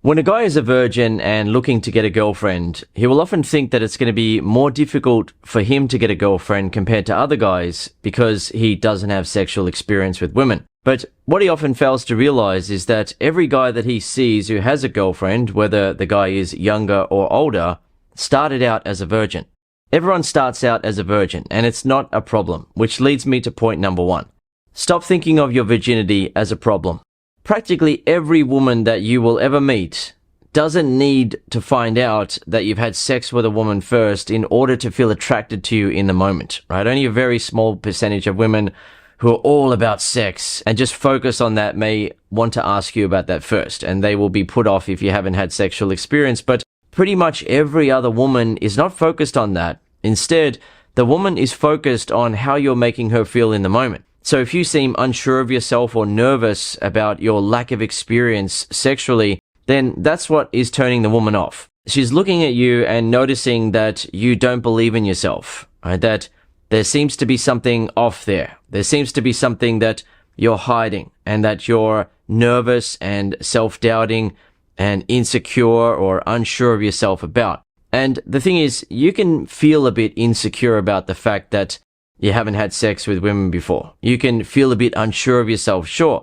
When a guy is a virgin and looking to get a girlfriend, he will often think that it's going to be more difficult for him to get a girlfriend compared to other guys because he doesn't have sexual experience with women. But what he often fails to realize is that every guy that he sees who has a girlfriend, whether the guy is younger or older, started out as a virgin. Everyone starts out as a virgin, and it's not a problem, which leads me to point number 1. Stop thinking of your virginity as a problem. Practically every woman that you will ever meet doesn't need to find out that you've had sex with a woman first in order to feel attracted to you in the moment, right? Only a very small percentage of women who are all about sex and just focus on that may want to ask you about that first, and they will be put off if you haven't had sexual experience. But pretty much every other woman is not focused on that. Instead, the woman is focused on how you're making her feel in the moment. So if you seem unsure of yourself or nervous about your lack of experience sexually, then that's what is turning the woman off. She's looking at you and noticing that you don't believe in yourself, right? That there seems to be something off there. There seems to be something that you're hiding, and that you're nervous and self-doubting and insecure or unsure of yourself about. And the thing is, you can feel a bit insecure about the fact that you haven't had sex with women before. You can feel a bit unsure of yourself, sure,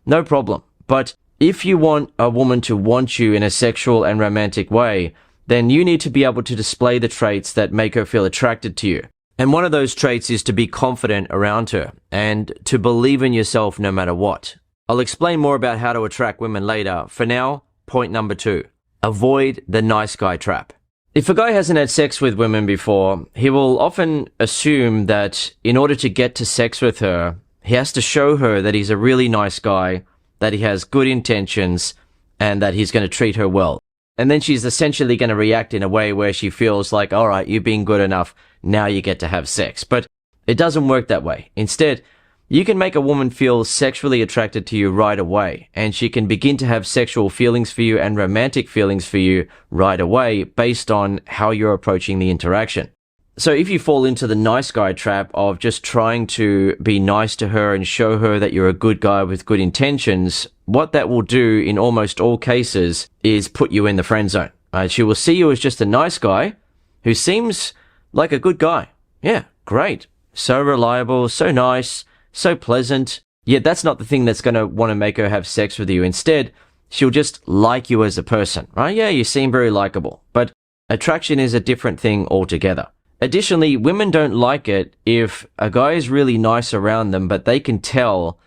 no problem. But if you want a woman to want you in a sexual and romantic way, then you need to be able to display the traits that make her feel attracted to you. And one of those traits is to be confident around her and to believe in yourself no matter what. I'll explain more about how to attract women later. For now, point number 2, avoid the nice guy trap. If a guy hasn't had sex with women before, he will often assume that in order to get to sex with her, he has to show her that he's a really nice guy, that he has good intentions, and that he's going to treat her well. And then she's essentially going to react in a way where she feels like, all right, you've been good enough, now you get to have sex. But it doesn't work that way. Instead, you can make a woman feel sexually attracted to you right away, and she can begin to have sexual feelings for you and romantic feelings for you right away based on how you're approaching the interaction. So if you fall into the nice guy trap of just trying to be nice to her and show her that you're a good guy with good intentions, what that will do in almost all cases is put you in the friend zone. She will see you as just a nice guy who seems like a good guy. Yeah, great. So reliable, so nice, so pleasant. Yet that's not the thing that's going to want to make her have sex with you. Instead, she'll just like you as a person, right? Yeah, you seem very likable. But attraction is a different thing altogether. Additionally, women don't like it if a guy is really nice around them, but they can tell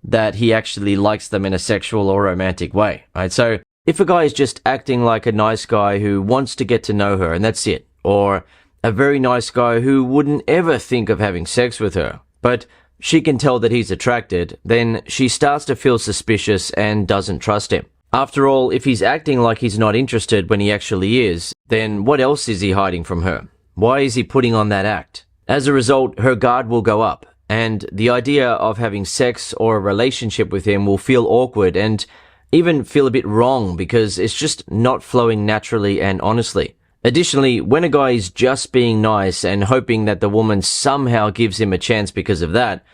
that he actually likes them in a sexual or romantic way, right? So if a guy is just acting like a nice guy who wants to get to know her and that's it, or a very nice guy who wouldn't ever think of having sex with her, but she can tell that he's attracted, then she starts to feel suspicious and doesn't trust him. After all, if he's acting like he's not interested when he actually is, then what else is he hiding from her? Why is he putting on that act? As a result, her guard will go up, and the idea of having sex or a relationship with him will feel awkward and even feel a bit wrong because it's just not flowing naturally and honestly. Additionally, when a guy is just being nice and hoping that the woman somehow gives him a chance because of that,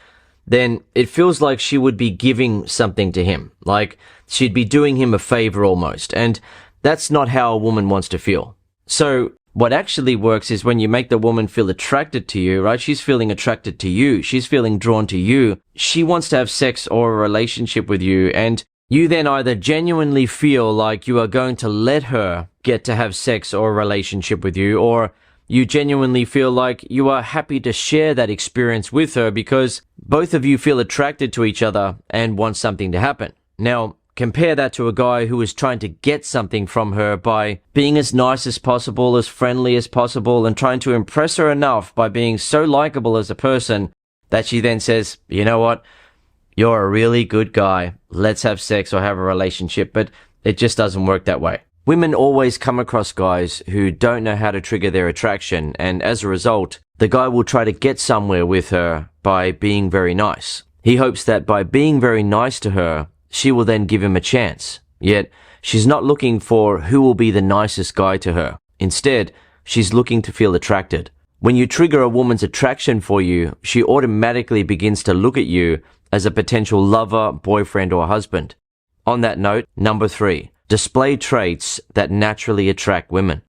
then it feels like she would be giving something to him, like she'd be doing him a favor almost, and that's not how a woman wants to feel. So what actually works is when you make the woman feel attracted to you, right? She's feeling attracted to you. She's feeling drawn to you. She wants to have sex or a relationship with you, and you then either genuinely feel like you are going to let her get to have sex or a relationship with you, or you genuinely feel like you are happy to share that experience with her because both of you feel attracted to each other and want something to happen. Now, compare that to a guy who is trying to get something from her by being as nice as possible, as friendly as possible, and trying to impress her enough by being so likable as a person that she then says, you know what? You're a really good guy. Let's have sex or have a relationship. But it just doesn't work that way. Women always come across guys who don't know how to trigger their attraction, and as a result, the guy will try to get somewhere with her by being very nice. He hopes that by being very nice to her, she will then give him a chance. Yet, she's not looking for who will be the nicest guy to her. Instead, she's looking to feel attracted. When you trigger a woman's attraction for you, she automatically begins to look at you as a potential lover, boyfriend, or husband. On that note, number 3, display traits that naturally attract women.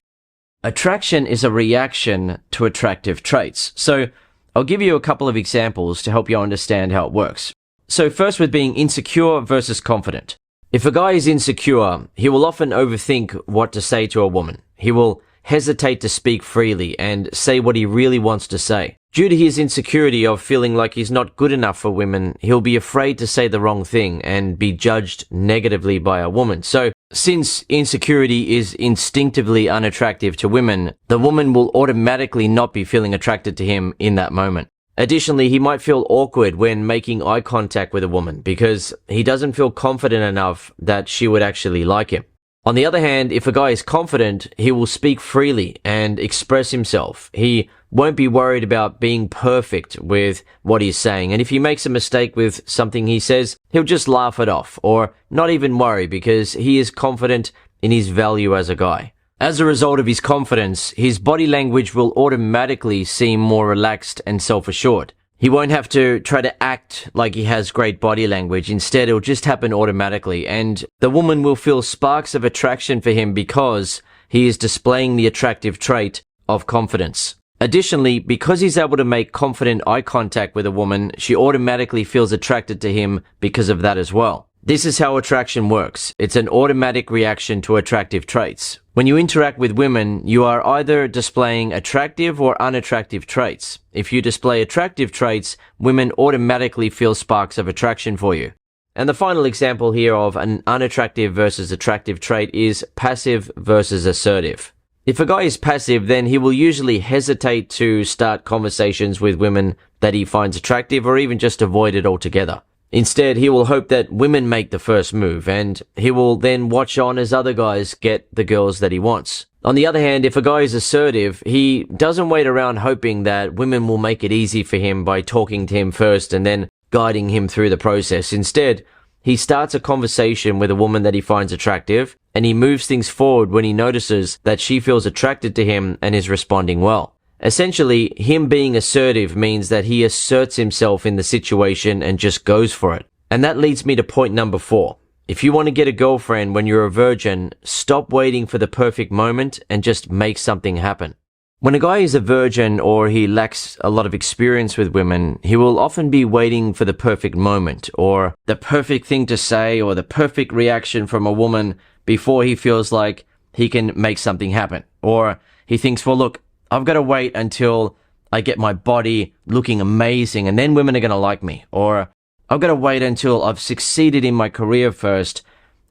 Attraction is a reaction to attractive traits. So I'll give you a couple of examples to help you understand how it works. So first, with being insecure versus confident. If a guy is insecure, he will often overthink what to say to a woman. He will hesitate to speak freely and say what he really wants to say. Due to his insecurity of feeling like he's not good enough for women, he'll be afraid to say the wrong thing and be judged negatively by a woman. So, since insecurity is instinctively unattractive to women, the woman will automatically not be feeling attracted to him in that moment. Additionally, he might feel awkward when making eye contact with a woman because he doesn't feel confident enough that she would actually like him. On the other hand, if a guy is confident, he will speak freely and express himself. He won't be worried about being perfect with what he's saying. And if he makes a mistake with something he says, he'll just laugh it off or not even worry because he is confident in his value as a guy. As a result of his confidence, his body language will automatically seem more relaxed and self-assured. He won't have to try to act like he has great body language. Instead, it'll just happen automatically, and the woman will feel sparks of attraction for him because he is displaying the attractive trait of confidence. Additionally, because he's able to make confident eye contact with a woman, she automatically feels attracted to him because of that as well. This is how attraction works. It's an automatic reaction to attractive traits. When you interact with women, you are either displaying attractive or unattractive traits. If you display attractive traits, women automatically feel sparks of attraction for you. And the final example here of an unattractive versus attractive trait is passive versus assertive. If a guy is passive, then he will usually hesitate to start conversations with women that he finds attractive or even just avoid it altogether. Instead, he will hope that women make the first move, and he will then watch on as other guys get the girls that he wants. On the other hand, if a guy is assertive, he doesn't wait around hoping that women will make it easy for him by talking to him first and then guiding him through the process. Instead, he starts a conversation with a woman that he finds attractive, and he moves things forward when he notices that she feels attracted to him and is responding well. Essentially, him being assertive means that he asserts himself in the situation and just goes for it. And that leads me to point number 4. If you want to get a girlfriend when you're a virgin, stop waiting for the perfect moment and just make something happen. When a guy is a virgin or he lacks a lot of experience with women, he will often be waiting for the perfect moment or the perfect thing to say or the perfect reaction from a woman before he feels like he can make something happen. Or he thinks, well, look, I've got to wait until I get my body looking amazing and then women are going to like me. Or I've got to wait until I've succeeded in my career first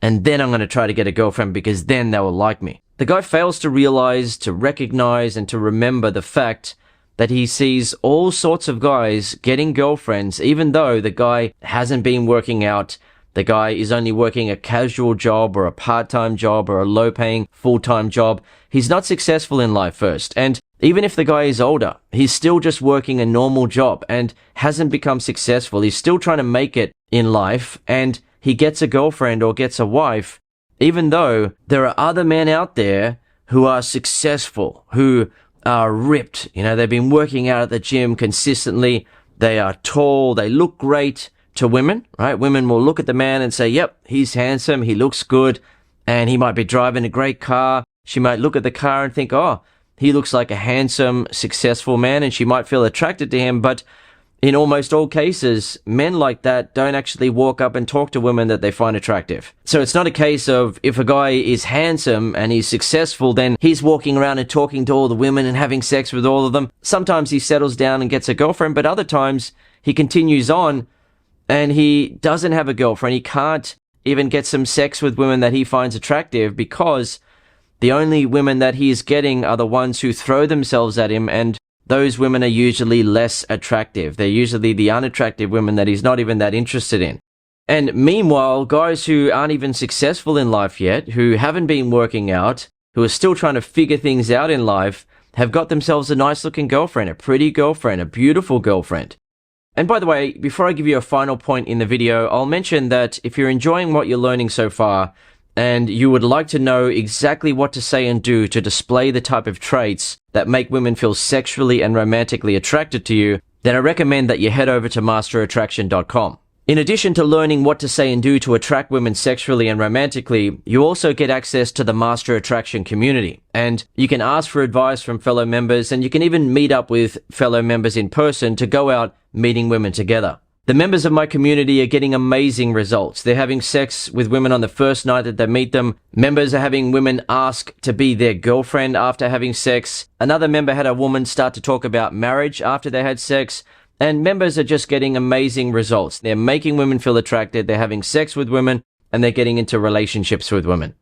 and then I'm going to try to get a girlfriend because then they will like me. The guy fails to realize, to recognize, and to remember the fact that he sees all sorts of guys getting girlfriends even though the guy hasn't been working out. The guy is only working a casual job or a part-time job or a low-paying full-time job. He's not successful in life first. And even if the guy is older, he's still just working a normal job and hasn't become successful. He's still trying to make it in life and he gets a girlfriend or gets a wife, even though there are other men out there who are successful, who are ripped. You know, they've been working out at the gym consistently. They are tall. They look great. To women, right? Women will look at the man and say, yep, he's handsome, he looks good, and he might be driving a great car. She might look at the car and think, oh, he looks like a handsome, successful man, and she might feel attracted to him. But in almost all cases, men like that don't actually walk up and talk to women that they find attractive. So it's not a case of if a guy is handsome and he's successful, then he's walking around and talking to all the women and having sex with all of them. Sometimes he settles down and gets a girlfriend, but other times he continues on and he doesn't have a girlfriend. He can't even get some sex with women that he finds attractive because the only women that he is getting are the ones who throw themselves at him, and those women are usually less attractive. They're usually the unattractive women that he's not even that interested in. And meanwhile, guys who aren't even successful in life yet, who haven't been working out, who are still trying to figure things out in life, have got themselves a nice looking girlfriend, a pretty girlfriend, a beautiful girlfriend. And by the way, before I give you a final point in the video, I'll mention that if you're enjoying what you're learning so far and you would like to know exactly what to say and do to display the type of traits that make women feel sexually and romantically attracted to you, then I recommend that you head over to masterattraction.com. In addition to learning what to say and do to attract women sexually and romantically, you also get access to the Master Attraction community. And you can ask for advice from fellow members, and you can even meet up with fellow members in person to go out meeting women together. The members of my community are getting amazing results. They're having sex with women on the first night that they meet them. Members are having women ask to be their girlfriend after having sex. Another member had a woman start to talk about marriage after they had sex. And members are just getting amazing results. They're making women feel attracted, they're having sex with women, and they're getting into relationships with women.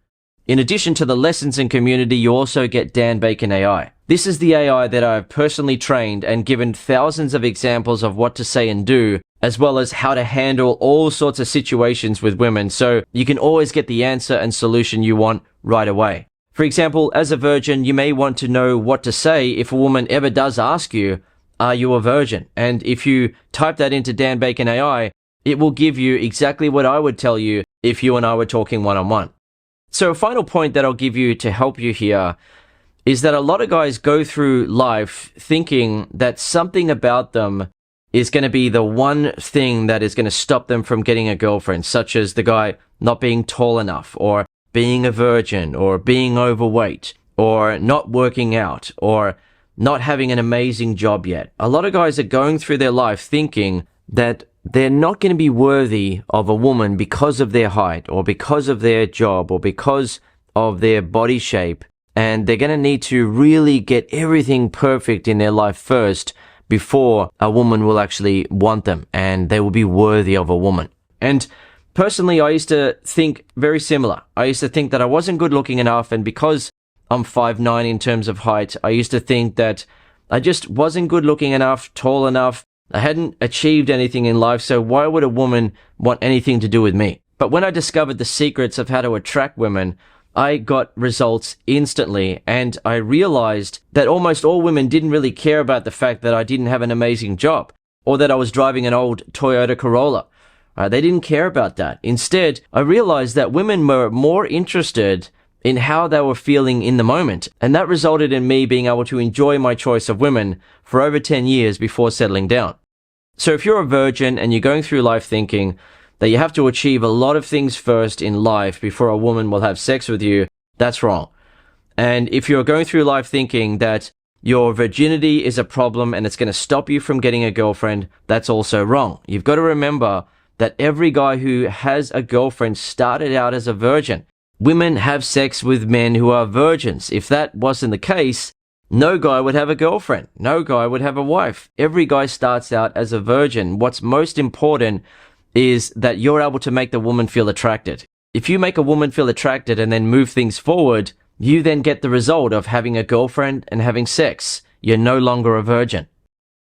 In addition to the lessons in community, you also get Dan Bacon AI. This is the AI that I've personally trained and given thousands of examples of what to say and do, as well as how to handle all sorts of situations with women, so you can always get the answer and solution you want right away. For example, as a virgin, you may want to know what to say if a woman ever does ask you, "Are you a virgin?" And if you type that into Dan Bacon AI, it will give you exactly what I would tell you if you and I were talking one-on-one. So a final point that I'll give you to help you here is that a lot of guys go through life thinking that something about them is going to be the one thing that is going to stop them from getting a girlfriend, such as the guy not being tall enough, or being a virgin, or being overweight, or not working out, or not having an amazing job yet. A lot of guys are going through their life thinking that they're not going to be worthy of a woman because of their height, or because of their job, or because of their body shape, and they're going to need to really get everything perfect in their life first before a woman will actually want them and they will be worthy of a woman. And personally, I used to think very similar. I used to think that I wasn't good looking enough, and because I'm 5'9" in terms of height, I used to think that I just wasn't good looking enough, tall enough. I hadn't achieved anything in life, so why would a woman want anything to do with me? But when I discovered the secrets of how to attract women, I got results instantly, and I realized that almost all women didn't really care about the fact that I didn't have an amazing job, or that I was driving an old Toyota Corolla. They didn't care about that. Instead, I realized that women were more interested in how they were feeling in the moment, and that resulted in me being able to enjoy my choice of women for over 10 years before settling down. So if you're a virgin and you're going through life thinking that you have to achieve a lot of things first in life before a woman will have sex with you, that's wrong. And if you're going through life thinking that your virginity is a problem and it's going to stop you from getting a girlfriend, that's also wrong. You've got to remember that every guy who has a girlfriend started out as a virgin. Women have sex with men who are virgins. If that wasn't the case, no guy would have a girlfriend. No guy would have a wife. Every guy starts out as a virgin. What's most important is that you're able to make the woman feel attracted. If you make a woman feel attracted and then move things forward, you then get the result of having a girlfriend and having sex. You're no longer a virgin.